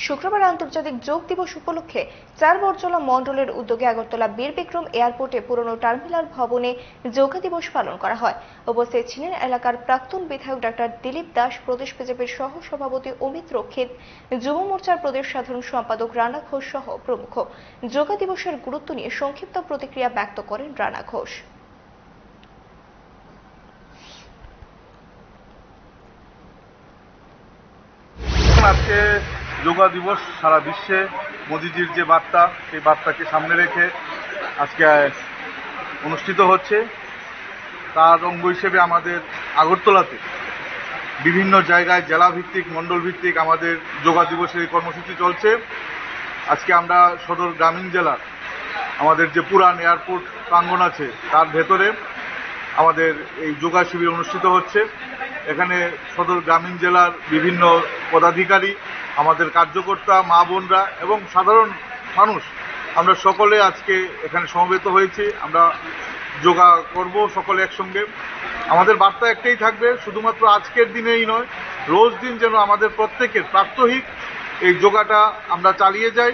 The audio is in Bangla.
শুক্রবার আন্তর্জাতিক যোগ দিবস উপলক্ষে চারবরজলা মণ্ডলের উদ্যোগে আগরতলা বীর বিক্রম এয়ারপোর্টে পুরনো টার্মিনাল ভবনে যোগা দিবস পালন করা হয়। উপস্থিত ছিলেন এলাকার প্রাক্তন বিধায়ক ডাক্তার দিলীপ দাস, প্রদেশ বিজেপির সহ সভাপতি অমিত রক্ষিত, যুব মোর্চার প্রদেশ সাধারণ সম্পাদক রানা ঘোষ সহ প্রমুখ। যোগা দিবসের গুরুত্ব নিয়ে সংক্ষিপ্ত প্রতিক্রিয়া ব্যক্ত করেন রানা ঘোষ। আজকে যোগা দিবস সারা বিশ্বে মোদিজির যে বার্তা, সেই বার্তাকে সামনে রেখে আজকে অনুষ্ঠিত হচ্ছে। তার অঙ্গ হিসেবে আমাদের আগরতলাতে বিভিন্ন জায়গায় জেলা ভিত্তিক, মণ্ডল ভিত্তিক আমাদের যোগা দিবসের কর্মসূচি চলছে। আজকে আমরা সদর গ্রামীণ জেলার আমাদের যে পুরান এয়ারপোর্ট প্রাঙ্গণ আছে তার ভেতরে আমাদের এই যোগা শিবির অনুষ্ঠিত হচ্ছে। এখানে সদর গ্রামীণ জেলার বিভিন্ন পদাধিকারী, আমাদের কার্যকর্তা, মা বোনরা এবং সাধারণ মানুষ, আমরা সকলে আজকে এখানে সমবেত হয়েছি। আমরা যোগা করব সকলে একসঙ্গে। আমাদের বার্তা একটাই থাকবে, শুধুমাত্র আজকের দিনেই নয়, রোজ দিন যেন আমাদের প্রত্যেকের প্রাত্যহিক এই যোগাটা আমরা চালিয়ে যাই।